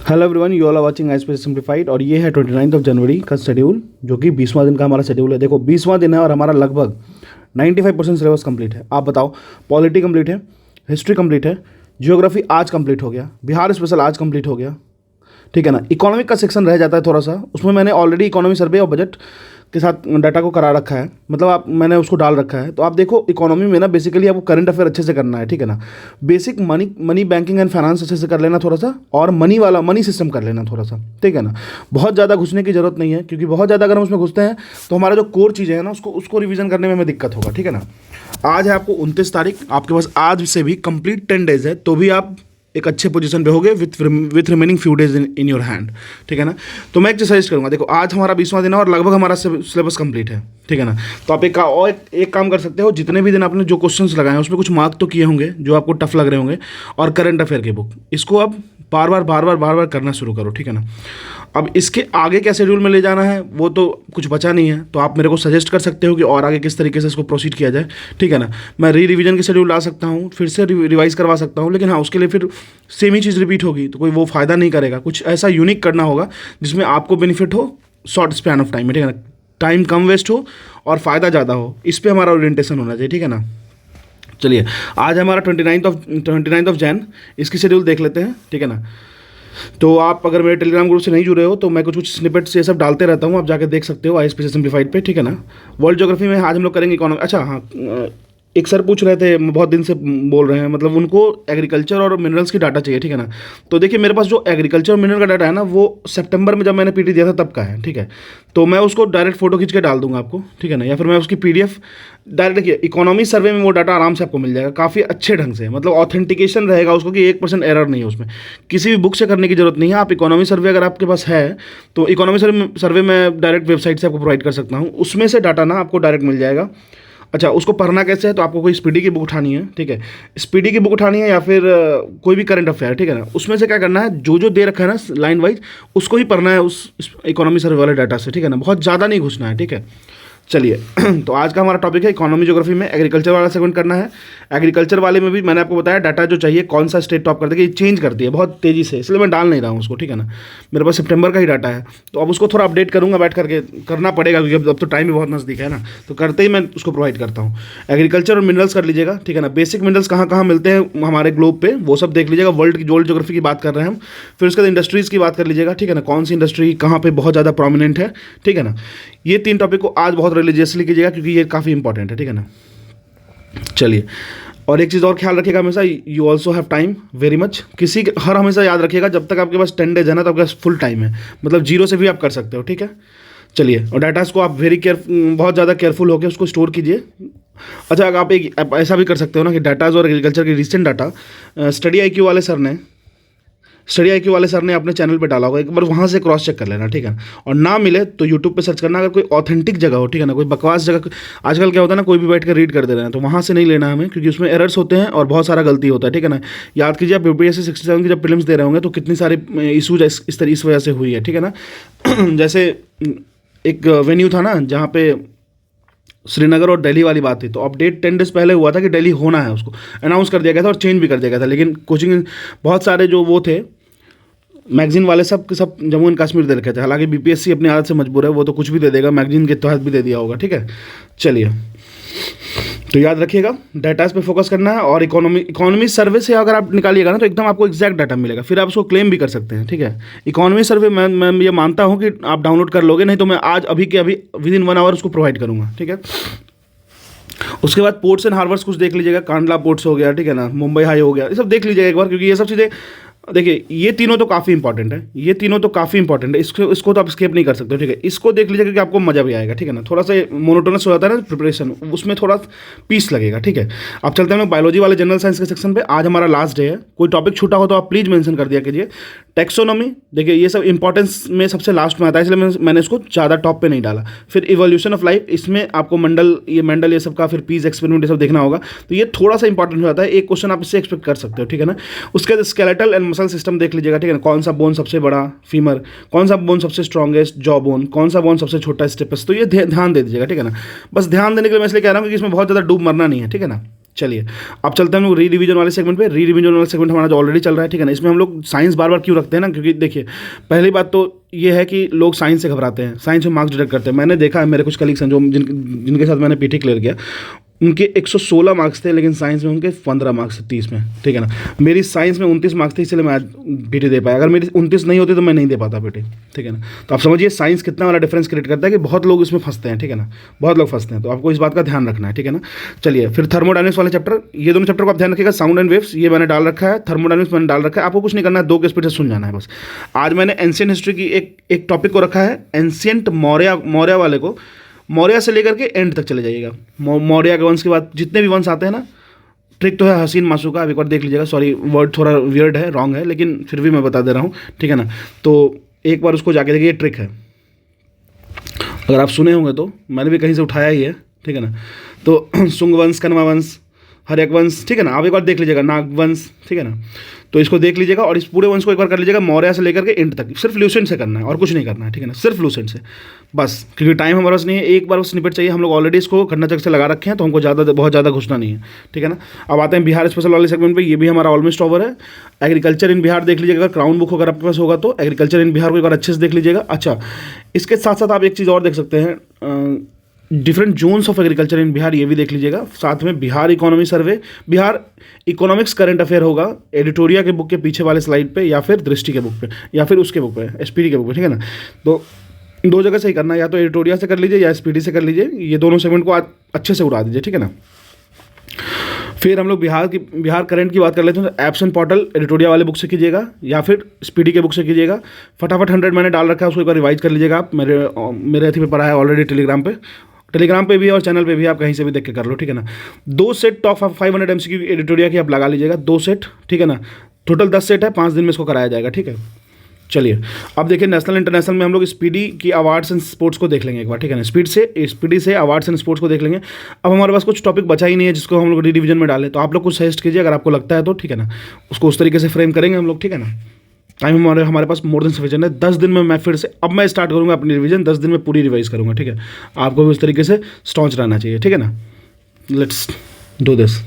Hello everyone, you all are watching ISPS simplified और ये है 29 ऑफ जनवरी का शेड्यूल, जो कि 20वां दिन का हमारा शेड्यूल है। देखो 20वां दिन है और हमारा लगभग 95% सिलेबस कंप्लीट है। आप बताओ, पॉलिटी कंप्लीट है, हिस्ट्री कंप्लीट है, जियोग्राफी आज कंप्लीट हो गया, बिहार स्पेशल आज कंप्लीट हो गया, ठीक है ना। इकोनॉमिक का सेक्शन रह जाता है थोड़ा सा, उसमें मैंने ऑलरेडी इकोनॉमी सर्वे और बजट के साथ डाटा को करा रखा है, मतलब मैंने उसको डाल रखा है। तो आप देखो, इकोनॉमी में ना बेसिकली आपको करंट अफेयर अच्छे से करना है, ठीक है ना। Basic money banking and finance अच्छे से कर लेना थोड़ा सा, और मनी सिस्टम कर लेना थोड़ा सा, ठीक है ना। बहुत ज़्यादा घुसने की जरूरत नहीं है, क्योंकि बहुत ज़्यादा अगर हम उसमें घुसते हैं तो हमारा जो कोर चीज़ें हैं ना उसको रिवीजन करने में हमें दिक्कत होगा, ठीक है ना। आज है आपको 29 तारीख, आपके पास आज से भी कंप्लीट 10 डेज है, तो भी आप एक अच्छे पोजीशन पे होगे with remaining few days in your hand, ठीक है ना। तो मैं एक चीज़ सजेस्ट करूँगा, देखो आज हमारा 20वां दिन है और लगभग हमारा सिलेबस कंप्लीट है, ठीक है ना। तो आप एक काम कर सकते हो, जितने भी दिन आपने जो क्वेश्चंस लगाए हैं उसमें कुछ मार्क तो किए होंगे जो आपको टफ लग रहे होंगे, और करंट अफेयर की बुक इसको आप बार बार करना शुरू करो, ठीक है ना। अब इसके आगे क्या शेड्यूल में ले जाना है वो तो कुछ बचा नहीं है, तो आप मेरे को सजेस्ट कर सकते हो कि और आगे किस तरीके से इसको प्रोसीड किया जाए, ठीक है ना। मैं रिवीजन के शेड्यूल ला सकता हूँ, फिर से रिवाइज करवा सकता हूँ, लेकिन हाँ उसके लिए फिर सेम ही चीज़ रिपीट होगी तो कोई वो फ़ायदा नहीं करेगा। कुछ ऐसा यूनिक करना होगा जिसमें आपको बेनिफिट हो शॉर्ट स्पैन ऑफ टाइम में, ठीक है ना। टाइम कम वेस्ट हो और फ़ायदा ज़्यादा हो, इस पर हमारा ओरिएंटेशन होना चाहिए, ठीक है ना। चलिए, आज हमारा 29 ऑफ जैन, इसकी शेड्यूल देख लेते हैं, ठीक है ना। तो आप अगर मेरे टेलीग्राम ग्रुप से नहीं जुड़े हो तो मैं कुछ स्निपेट्स ये सब डालते रहता हूँ, आप जाके देख सकते हो आईएसपीएस सिंप्लीफाइड पे, ठीक है ना। वर्ल्ड ज्योग्राफी में आज हम लोग करेंगे इकोनॉमी। अच्छा हाँ, एक सर पूछ रहे थे, बहुत दिन से बोल रहे हैं, मतलब उनको एग्रीकल्चर और मिनरल्स की डाटा चाहिए, ठीक है ना। तो देखिए मेरे पास जो एग्रीकल्चर और मिनरल का डाटा है ना, वो सितंबर में जब मैंने पीटी दिया था तब का है, ठीक है। तो मैं उसको डायरेक्ट फोटो खींच के डाल दूंगा आपको, ठीक है ना, या फिर मैं उसकी पीडीएफ डायरेक्ट, देखिए इकोनॉमी सर्वे में वो डाटा आराम से आपको मिल जाएगा, काफ़ी अच्छे ढंग से, मतलब ऑथेंटिकेशन रहेगा उसको कि 1% एरर नहीं है उसमें, किसी भी बुक से करने की जरूरत नहीं है। आप इकोनॉमी सर्वे अगर आपके पास है तो इकोनॉमी सर्वे मैं डायरेक्ट वेबसाइट से आपको प्रोवाइड कर सकता हूँ, उसमें से डाटा ना आपको डायरेक्ट मिल जाएगा। अच्छा, उसको पढ़ना कैसे है, तो आपको कोई स्पीडी की बुक उठानी है, ठीक है। स्पीडी की बुक उठानी है या फिर कोई भी करंट अफेयर, ठीक है ना। उसमें से क्या करना है, जो दे रखा है ना लाइन वाइज, उसको ही पढ़ना है उस इकोनॉमी सर्वे वाले डाटा से, ठीक है ना। बहुत ज़्यादा नहीं घुसना है, ठीक है। चलिए तो आज का हमारा टॉपिक है इकोनॉमी ज्योग्राफी में एग्रीकल्चर वाला सेगमेंट करना है। एग्रीकल्चर वाले में भी मैंने आपको बताया डाटा जो चाहिए, कौन सा स्टेट टॉप करती है, ये चेंज करती है बहुत तेज़ी से, इसलिए मैं डाल नहीं रहा हूँ उसको, ठीक है ना। मेरे पास सितंबर का ही डाटा है, तो अब उसको थोड़ा अपडेट करूँगा बैठ करके, करना पड़ेगा क्योंकि अब तो टाइम भी बहुत नज़दीक है ना, तो करते ही मैं उसको प्रोवाइड करता हूँ। एग्रीकल्चर और मिनरल्स कर लीजिएगा, ठीक है ना। बेसिक मिनरल्स कहाँ कहाँ मिलते हैं हमारे ग्लोब पे, वो सब देख लीजिएगा। वर्ल्ड ज्योग्राफी की बात कर रहे हैं हम। फिर उसके बाद इंडस्ट्रीज़ की बात कर लीजिएगा, ठीक है ना, कौन सी इंडस्ट्री कहाँ पे बहुत ज़्यादा प्रोमिनेंट है, ठीक है ना। ये 3 टॉपिक को आज बहुत रिलीजियसली कीजिएगा क्योंकि ये काफ़ी इंपॉर्टेंट है, ठीक है ना। चलिए, और एक चीज़ और ख्याल रखिएगा, हमेशा you also have time very much, हर हमेशा याद रखिएगा जब तक आपके पास 10 डेज है ना, तो आपके पास फुल टाइम है, मतलब 0 से भी आप कर सकते हो, ठीक है। चलिए, और डाटास को आप बहुत ज़्यादा केयरफुल होकर उसको स्टोर कीजिए। अच्छा, आप ऐसा भी कर सकते हो ना कि डाटाज और एग्रीकल्चर के रिसेंट डाटा स्टडी आईक्यू वाले सर ने अपने चैनल पे डाला होगा, एक बार वहाँ से क्रॉस चेक कर लेना, ठीक है ना। और ना मिले तो यूट्यूब पे सर्च करना, अगर कोई ऑथेंटिक जगह हो, ठीक है ना, कोई बकवास जगह, आजकल क्या होता है ना, कोई भी बैठ कर रीड कर दे रहे हैं, तो वहाँ से नहीं लेना हमें, क्योंकि उसमें एरर्स होते हैं और बहुत सारा गलती होता है, ठीक है ना। याद कीजिए, आप यूपीएससी 67 की जब प्रीलिम्स दे रहे होंगे तो कितनी सारी इशूज इस वजह से हुई है, ठीक है ना। जैसे एक वेन्यू था ना जहाँ पे श्रीनगर और दिल्ली वाली बात थी, तो अपडेट 10 डेज पहले हुआ था कि दिल्ली होना है, उसको अनाउंस कर दिया गया था और चेंज भी कर दिया गया था, लेकिन कोचिंग बहुत सारे जो वो थे मैगजीन वाले सब जम्मू एंड कश्मीर दे रखे थे। हालांकि बीपीएससी अपनी आदत से मजबूर है, वो तो कुछ भी दे देगा, मैगजीन के तहत भी दे दिया होगा, ठीक है। चलिए, तो याद रखिएगा डाटास पे फोकस करना है, और इकोनॉमी सर्वे से अगर आप निकालिएगा ना तो एकदम आपको एग्जैक्ट डाटा मिलेगा, फिर आप उसको क्लेम भी कर सकते हैं, ठीक है। इकोनॉमी सर्वे मैं ये मानता हूँ कि आप डाउनलोड कर लोगे, नहीं तो मैं आज अभी के अभी विदिन 1 आवर उसको प्रोवाइड करूँगा, ठीक है। उसके बाद पोर्ट्स एंड हार्बर्स कुछ देख लीजिएगा, कांडला पोर्ट्स हो गया, ठीक है ना, मुंबई हाई हो गया, ये सब देख लीजिएगा एक बार, क्योंकि ये सब चीज़ें देखिए, ये तीनों तो काफ़ी इंपॉर्टेंट है, इसको तो आप स्किप नहीं कर सकते, ठीक है। इसको देख लीजिए क्योंकि आपको मजा भी आएगा, ठीक है ना। थोड़ा सा मोनोटोनस हो जाता है ना प्रिपरेशन, उसमें थोड़ा पीस लगेगा, ठीक है। अब चलते हैं बायोलॉजी वाले जनरल साइंस के सेक्शन पे। आज हमारा लास्ट डे है, कोई टॉपिक छूटा हो तो आप प्लीज़ मेंशन कर दिया कीजिए। टेक्सोनॉमी, देखिए ये सब इंपॉर्टेंस में सबसे लास्ट में आता है, इसलिए मैंने इसको ज़्यादा टॉप पे नहीं डाला। फिर इवोल्यूशन ऑफ लाइफ, इसमें आपको मेंडल ये सब का, फिर पीस एक्सपेरिमेंट ये सब देखना होगा, तो ये थोड़ा सा इंपॉर्टेंट हो जाता है, एक क्वेश्चन आप इससे एक्सपेक्ट कर सकते हो, ठीक है ना। उसके बाद स्केलेटल एंड मसल सिस्टम देख लीजिएगा, ठीक है ना। कौन सा बोन सबसे बड़ा, फीमर, कौन सा बोन सबसे स्ट्रॉन्गेस्ट, जॉ बोन, कौन सा बोन सबसे छोटा, स्टेपस, तो ये ध्यान दे दीजिएगा, ठीक है ना। बस ध्यान देने के लिए मैं इसलिए कह रहा हूँ कि इसमें बहुत ज़्यादा डूब मरना नहीं है, ठीक है ना। चलिए अब चलते हैं हम लोग री रिवीजन वाले सेगमेंट पे। री रिवीजन वाला सेगमेंट हमारा जो ऑलरेडी चल रहा है, ठीक है ना। इसमें हम लोग साइंस बार बार क्यों रखते हैं ना, क्योंकि देखिए पहली बात तो ये है कि लोग साइंस से घबराते हैं, साइंस में मार्क्स डिडक्ट करते हैं। मैंने देखा है मेरे कुछ कलीग्स हैं जो जिनके साथ मैंने पीटी क्लियर किया, उनके 116 मार्क्स थे, लेकिन साइंस में उनके 15 मार्क्स थे 30 में, ठीक है ना। मेरी साइंस में 29 मार्क्स थे, इसलिए मैं आज पीटी दे पाया। अगर मेरी 29 नहीं होती तो मैं नहीं दे पाता पीटी, ठीक है ना। तो आप समझिए साइंस कितना वाला डिफरेंस क्रिएट करता है कि बहुत लोग इसमें फंसते हैं, ठीक है ना, बहुत लोग फंसते हैं। तो आपको इस बात का ध्यान रखना है, ठीक है ना। चलिए फिर थर्मोडायनेमिक्स वाले चैप्टर, ये दोनों चैप्टर को आप ध्यान रखिएगा। साउंड एंड वेव्स ये मैंने डाल रखा है, थर्मोडायनेमिक्स मैंने डाल रखा है। आपको कुछ नहीं करना है, 2 के स्पीड से सुन जाना है बस। आज मैंने एंशियंट हिस्ट्री की एक टॉपिक को रखा है, एंशियंट मौर्य वाले को, मौर्य से लेकर के एंड तक चले जाइएगा। मौर्य के वंश के बाद जितने भी वंश आते हैं ना, ट्रिक तो है हसीन मासू का, आप एक बार देख लीजिएगा। सॉरी वर्ड थोड़ा वियर्ड है, रॉन्ग है, लेकिन फिर भी मैं बता दे रहा हूँ, ठीक है ना। तो एक बार उसको जाके देखिए, ट्रिक है, अगर आप सुने होंगे तो मैंने भी कहीं से उठाया ही है, ठीक है ना। तो सुंग वंश, कन्वा वंश, हर्यक वंश, ठीक है ना, आप एक बार देख लीजिएगा, नाग वंश, ठीक है ना। तो इसको देख लीजिएगा और इस पूरे वंश को एक बार कर लीजिएगा, मौर्य से लेकर के एंड तक। सिर्फ लूसेंट से करना है और कुछ नहीं करना है, ठीक है ना, सिर्फ लूसेंट से बस, क्योंकि टाइम हमारे पास नहीं है। एक बार स्निपेट चाहिए, हम लोग ऑलरेडी इसको घटना चक्र से लगा रखे हैं, तो हमको बहुत ज़्यादा घुसना नहीं है, ठीक है ना। अब आते हैं बिहार स्पेशल वाले सेगमेंट पे, ये भी हमारा ऑलमोस्ट ओवर है। एग्रीकल्चर इन बिहार देख लीजिएगा, अगर क्राउन बुक अगर आपके पास होगा तो एग्रीकल्चर इन बिहार को एक बार अच्छे से देख लीजिएगा। अच्छा, इसके साथ साथ आप एक चीज़ और देख सकते हैं, different zones of agriculture in Bihar, ये भी देख लीजिएगा। साथ में बिहार इकोनॉमी सर्वे, बिहार इकोनॉमिक्स करंट अफेयर होगा एडिटोरिया के बुक के पीछे वाले स्लाइड पे, या फिर दृष्टि के बुक पे, या फिर उसके बुक पे, एसपीडी के बुक पे, ठीक है ना। तो 2 जगह से ही करना है, या तो एडिटोरिया से कर लीजिए या एसपीडी से कर लीजिए। ये दोनों सेगमेंट को अच्छे से उड़ा दीजिए, ठीक है ना। फिर हम लोग बिहार करंट की बात कर लेते हैं। तो एप्सन पोर्टल एडिटोरिया वाले बुक से कीजिएगा, या फिर स्पीडी के बुक से कीजिएगा। फटाफट 100 मैंने डाल रखा है, उसको एक बार रिवाइज कर लीजिएगा आप। मेरे अथी पे पढ़ा है ऑलरेडी, टेलीग्राम पे भी और चैनल पे भी, आप कहीं से भी देख के कर लो, ठीक है ना। 2 सेट टॉप 500 MCQ एडिटोरिया की आप लगा लीजिएगा, 2 सेट, ठीक है ना। टोटल 10 सेट है, 5 दिन में इसको कराया जाएगा, ठीक है। चलिए अब देखिए नेशनल इंटरनेशनल में हम लोग स्पीडी की अवार्ड्स एंड स्पोर्ट्स को देख लेंगे एक बार, ठीक है ना। स्पीडी से अवार्ड्स एंड स्पोर्ट्स को देख लेंगे। अब हमारे पास कुछ टॉपिक बचा ही नहीं है जिसको हम लोग री डिवीजन में डालें, तो आप लोग कुछ सजेस्ट कीजिए अगर आपको लगता है तो, ठीक है ना। उसको उस तरीके से फ्रेम करेंगे हम लोग, ठीक है ना। टाइम हमारे पास मोर देन सफिशिएंट है। 10 दिन में मैं फिर से अब मैं स्टार्ट करूँगा अपनी रिवीजन, 10 दिन में पूरी रिवाइज करूँगा, ठीक है। आपको भी उस तरीके से स्टॉन्च रहना चाहिए, ठीक है ना। Let's do this.